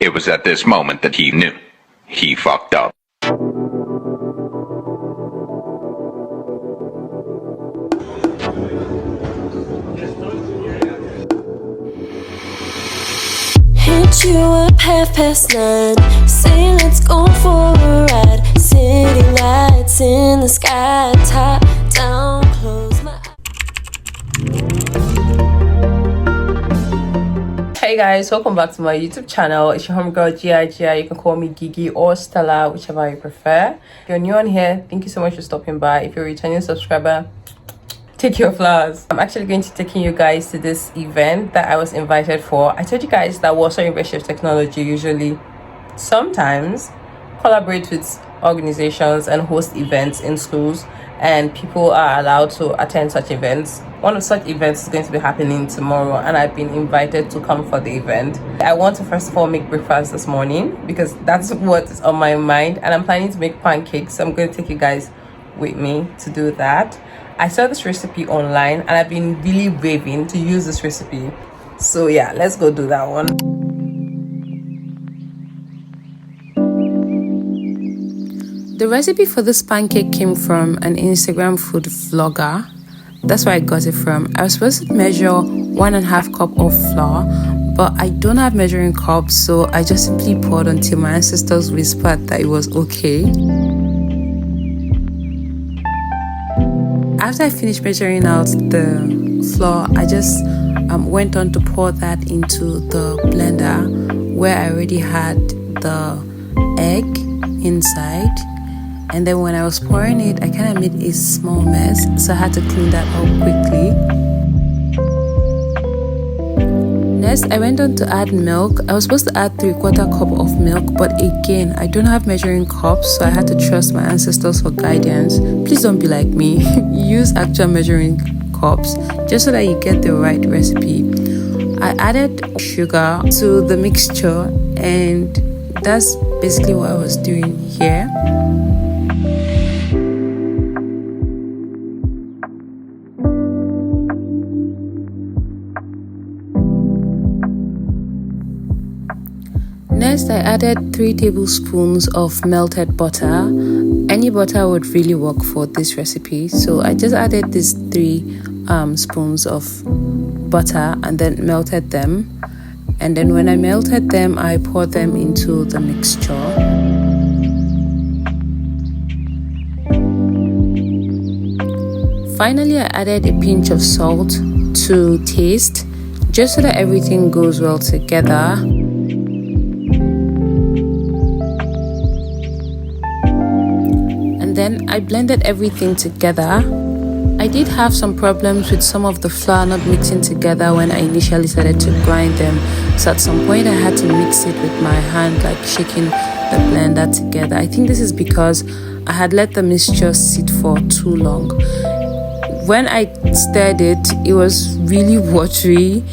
It was at this moment that he knew. He fucked up. Hit you up 9:30. Say let's go for a ride. City lights in the sky. Top down, close my eyes. Hey guys, welcome back to my YouTube channel. It's your homegirl Gia. You can call me Gigi or Stella, whichever you prefer. If you're new on here, thank you so much for stopping by. If you're a returning subscriber, take your flowers. I'm actually going to be taking you guys to this event that I was invited for. I told you guys that Warsaw University of Technology usually sometimes collaborate with organizations and host events in schools, and people are allowed to attend such events. One of such events is going to be happening tomorrow, and I've been invited to come for the event. I want to first of all make breakfast this morning because that's what is on my mind, and I'm planning to make pancakes, so I'm going to take you guys with me to do that. I saw this recipe online and I've been really raving to use this recipe, so yeah, let's go do that one. The recipe for this pancake came from an Instagram food vlogger. That's where I got it from. I was supposed to measure 1.5 cup of flour, but I don't have measuring cups, so I just simply poured until my ancestors whispered that it was okay. After I finished measuring out the flour, I just went on to pour that into the blender where I already had the egg inside. And then when I was pouring it, I kind of made a small mess, so I had to clean that up quickly. Next, I went on to add milk. I was supposed to add 3/4 cup of milk, but again, I don't have measuring cups, so I had to trust my ancestors for guidance. Please don't be like me. Use actual measuring cups just so that you get the right recipe. I added sugar to the mixture, and that's basically what I was doing here. Next, I added 3 tablespoons of melted butter. Any butter would really work for this recipe, so I just added these 3 spoons of butter and then melted them. And then when I melted them, I poured them into the mixture. Finally, I added a pinch of salt to taste, just so that everything goes well together. Then I blended everything together. I did have some problems with some of the flour not mixing together when I initially started to grind them, so at some point I had to mix it with my hand, like shaking the blender together. I think this is because I had let the mixture sit for too long. When I stirred it, it was really watery,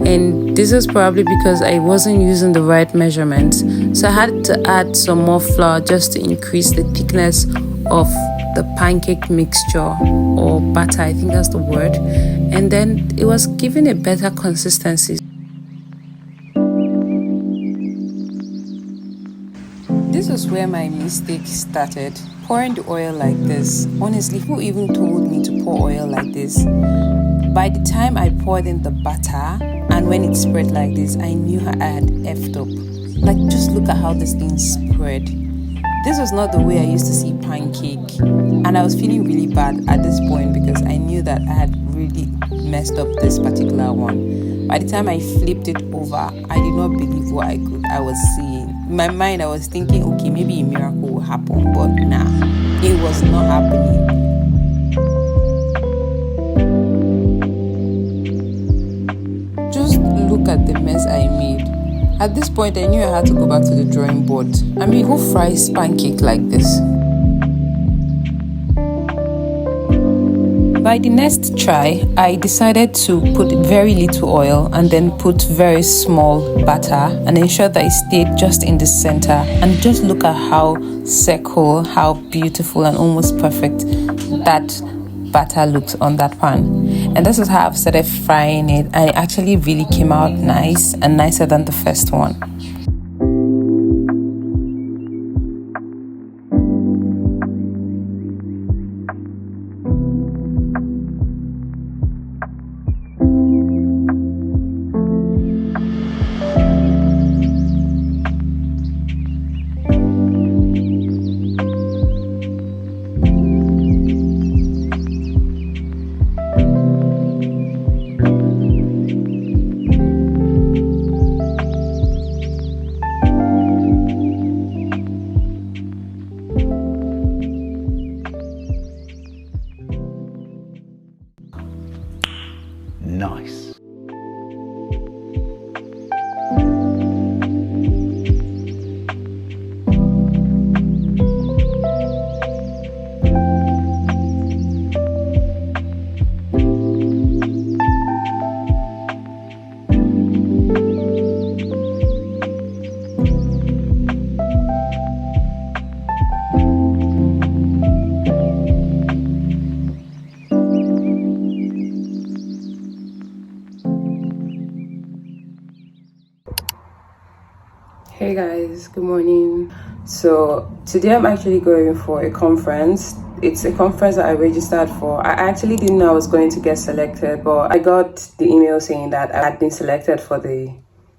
and this is probably because I wasn't using the right measurements, so I had to add some more flour just to increase the thickness of the pancake mixture, or batter, I think that's the word, and then it was given a better consistency. This was where my mistake started, pouring the oil like this. Honestly, who even told me to pour oil like this? By the time I poured in the butter and when it spread like this, I knew I had effed up. Like, just look at how this thing spread. This was not the way I used to see pancake, and I was feeling really bad at this point because I knew that I had really messed up this particular one. By the time I flipped it over, I did not believe what I was seeing. In my mind, I was thinking, okay, maybe a miracle will happen, but nah, it was not happening. Just look at the mess I made. At this point, I knew I had to go back to the drawing board. I mean, who fries pancake like this? By the next try, I decided to put very little oil and then put very small batter and ensure that it stayed just in the center. And just look at how circle, how beautiful and almost perfect that batter looks on that pan. And this is how I've started frying it, and it actually really came out nice and nicer than the first one. nice. Hey guys, good morning. So today I'm actually going for a conference. It's a conference that I registered for. I actually didn't know I was going to get selected, but I got the email saying that I had been selected for the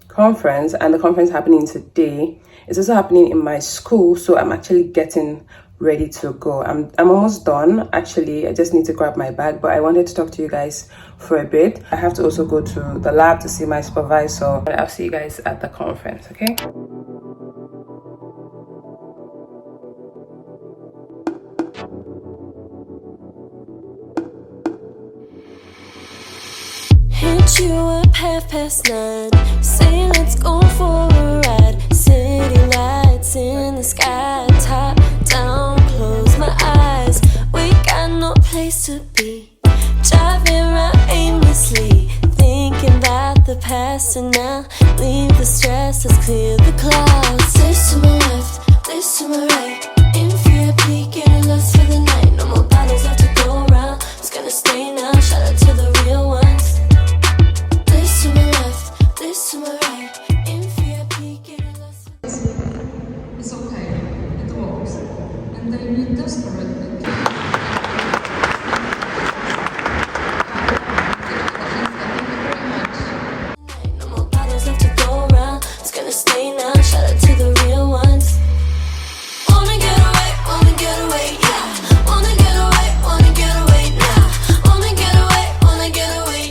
conference, and the conference happening today. It's also happening in my school, so I'm actually getting ready to go. I'm almost done actually. I just need to grab my bag, but I wanted to talk to you guys for a bit. I have to also go to the lab to see my supervisor. I'll see you guys at the conference, okay? Hit you up 9:30. Say let's go for a ride. City lights in the sky. Top down, close my eyes. We got no place to be. Driving around aimlessly, thinking about the past, and now leave the stress. Let's clear the clouds. This to my left, this to my right. In VIP, getting lost for the night. No more bottles left to go around. It's gonna stay now. Shout out to the real ones. This to my left, this to my right. In VIP, getting lost. It's okay, it works. And they need desperately. No more bottles left to go around. It's gonna stay now. Shout out to the real ones. Wanna get away, yeah. Wanna get away now. Wanna get away, yeah. Wanna get away.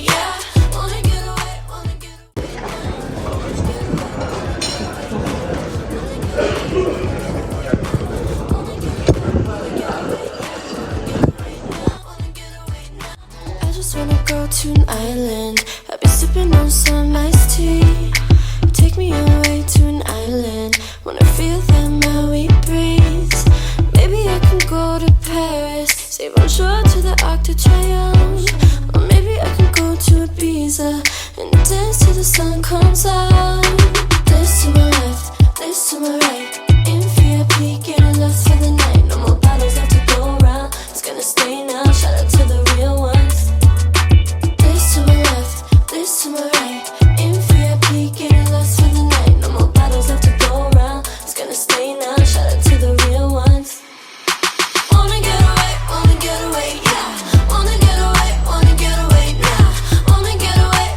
I just wanna go to an island. I'll be sipping on some iced tea. Take me away to an island. Wanna feel the Maui breeze. Maybe I can go to Paris. Say bonjour to the Arc de Triomphe. Or maybe I can go to Ibiza and dance till the sun comes out. This to my left, this to my right. In VIP, getting lost for the night. No more bottles left to go around. It's gonna stay now. Shout out to the real ones. This to my left, this to my right. In VIP, getting lost for the night. No more bottles left to go around. It's gonna stay now. Shout out to the real ones. Wanna get away, yeah. Wanna get away now. Wanna get away, yeah. Wanna get away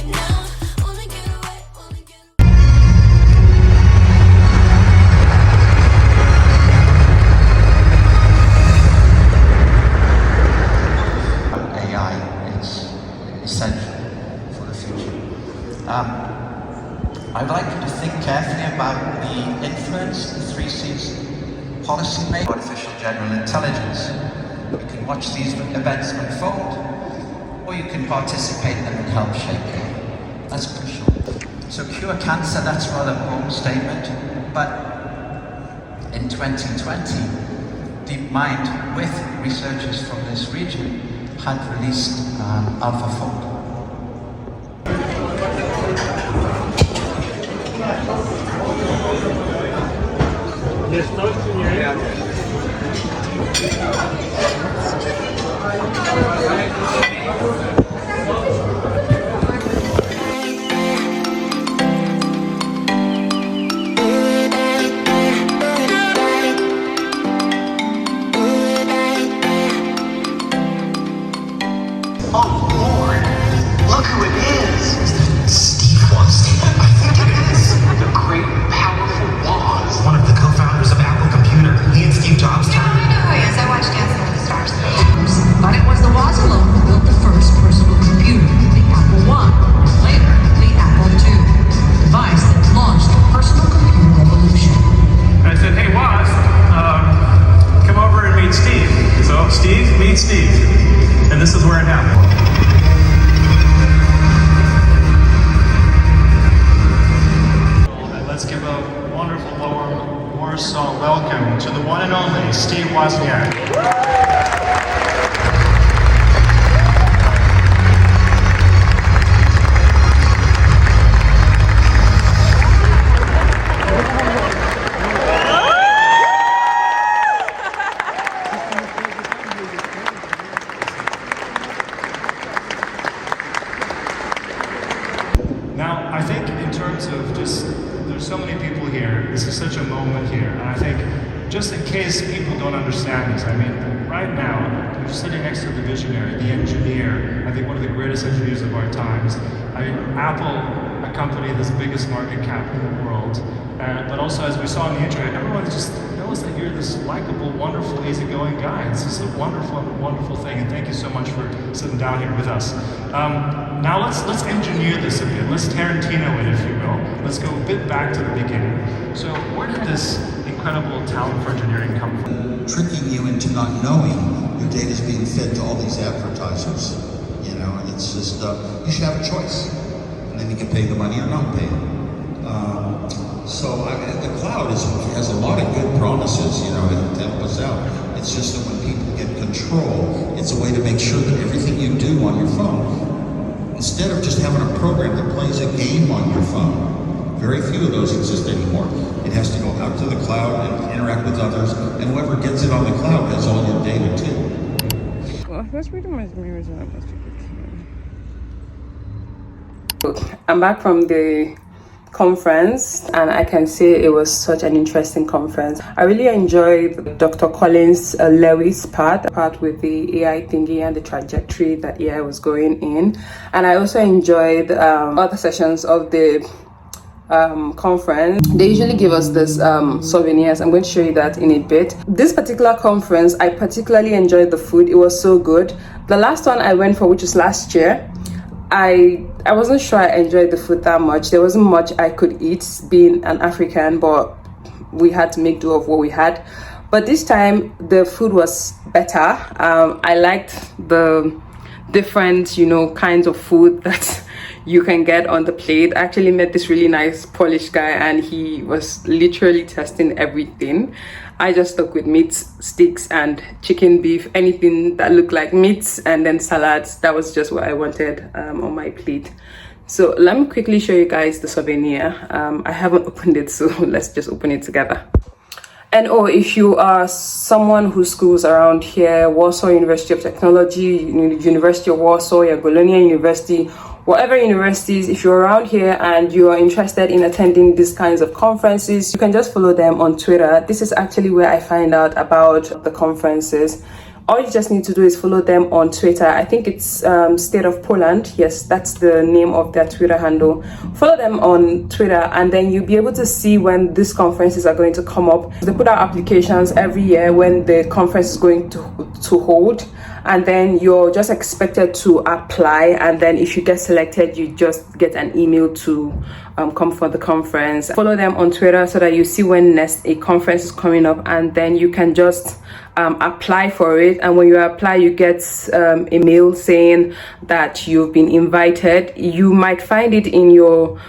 now. Wanna get away. AI is essential for the future. I'd like you to think carefully about the influence the 3 C's policy made on artificial general intelligence. You can watch these events unfold, or you can participate in them and help shape it. That's crucial. So cure cancer, that's a rather bold statement, but in 2020, DeepMind, with researchers from this region, had released AlphaFold. Oh Lord, look who it is! Steve wants to. I think it is. The great, powerful Woz. One of the co-founders of Apple Computer. He and Steve Jobs. Yeah, I know who he is. I watched Dancing with the Stars. But it was the Woz alone who built the first personal computer, the Apple I, and later the Apple II, a device that launched the personal computer revolution. I said, hey Woz, come over and meet Steve. So Steve, meet Steve. wear it now. And let's give a wonderful warm Warsaw welcome to the one and only Steve Wozniak. Now, I think in terms of just, there's so many people here, this is such a moment here, and I think just in case people don't understand this, I mean, right now, you're sitting next to the visionary, the engineer, I think one of the greatest engineers of our times. I mean, Apple, a company that's the biggest market cap in the world, but also as we saw on the intro, everyone just knows that you're this likable, wonderful, easygoing guy. This is a wonderful, wonderful thing, and thank you so much for sitting down here with us. Now let's engineer this a bit. Let's Tarantino it, if you will. Let's go a bit back to the beginning. So where did this incredible talent for engineering come from? Tricking you into not knowing your data is being fed to all these advertisers, you know, and it's just, you should have a choice, and then you can pay the money or not pay. The cloud has a lot of good promises, you know, to help us out. It's just that when people get control, it's a way to make sure that everything you do on your phone, instead of just having a program that plays a game on your phone, very few of those exist anymore. It has to go out to the cloud and interact with others, and whoever gets it on the cloud has all your data too. Well, that's pretty much mirrors. I'm back from the conference, and I can say it was such an interesting conference. I really enjoyed Dr. Collins Lewis part with the AI thingy and the trajectory that AI was going in, and I also enjoyed other sessions of the conference. They usually give us this souvenirs. I'm going to show you that in a bit. This particular conference, I particularly enjoyed the food. It was so good. The last one I went for, which was last year, I wasn't sure I enjoyed the food that much. There wasn't much I could eat being an African, but we had to make do of what we had. But this time the food was better. I liked the different, you know, kinds of food that you can get on the plate. I actually met this really nice Polish guy, and he was literally testing everything. I just stuck with meats, steaks, and chicken, beef, anything that looked like meats, and then salads. That was just what I wanted on my plate. So let me quickly show you guys the souvenir. I haven't opened it, so let's just open it together. And if you are someone who schools around here, Warsaw University of Technology, University of Warsaw, Jagiellonia University, whatever universities, if you're around here and you are interested in attending these kinds of conferences, you can just follow them on Twitter. This is actually where I find out about the conferences. All you just need to do is follow them on Twitter. I think it's State of Poland. Yes, that's the name of their Twitter handle. Follow them on Twitter, and then you'll be able to see when these conferences are going to come up. They put out applications every year when the conference is going to hold, and then you're just expected to apply, and then if you get selected, you just get an email to come for the conference. Follow them on Twitter so that you see when next a conference is coming up, and then you can just apply for it. And when you apply, you get a mail saying that you've been invited. You might find it in your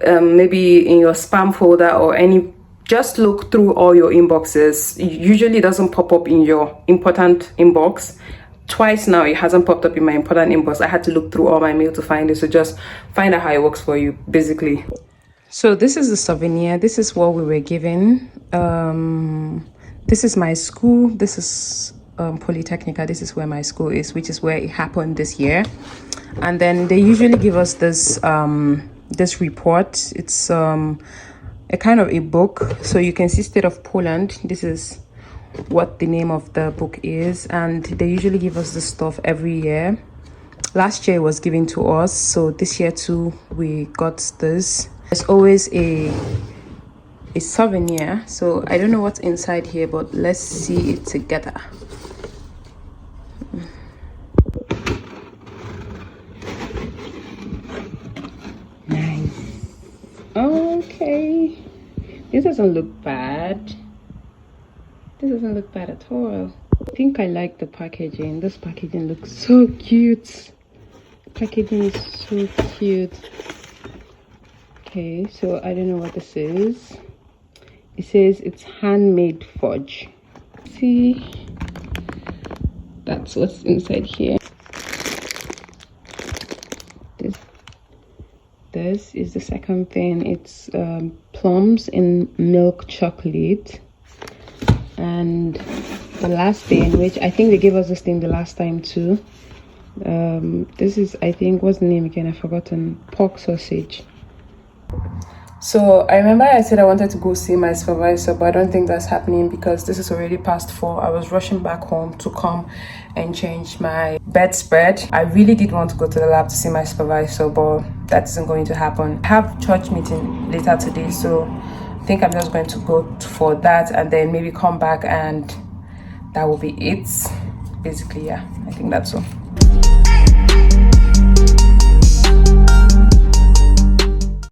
maybe in your spam folder or any. Just look through all your inboxes. It usually doesn't pop up in your important inbox. Twice now it hasn't popped up in my important inbox. I had to look through all my mail to find it. So just find out how it works for you, basically. So this is the souvenir. This is what we were given. This is my school. This is Polytechnica. This is where my school is, which is where it happened this year. And then they usually give us this this report. It's a kind of a book, so you can see State of Poland. This is what the name of the book is, and they usually give us this stuff every year. Last year it was given to us, so this year too we got this. There's always a souvenir, so I don't know what's inside here, but let's see it together. Nice. Okay, this doesn't look bad. This doesn't look bad at all. think I like the packaging. This packaging looks so cute. Packaging is so cute. Okay, so I don't know what this is. It says it's handmade fudge. See, that's what's inside here. This is the second thing. It's plums in milk chocolate. And the last thing, which I think they gave us this thing the last time too. This is, I think, what's the name again? I've forgotten. Pork sausage. So I remember I said I wanted to go see my supervisor, but I don't think that's happening because this is already past 4. I was rushing back home to come and change my bedspread. I really did want to go to the lab to see my supervisor, but that isn't going to happen. I have church meeting later today, so I think I'm just going to go for that and then maybe come back, and that will be it. Basically, yeah, I think that's all.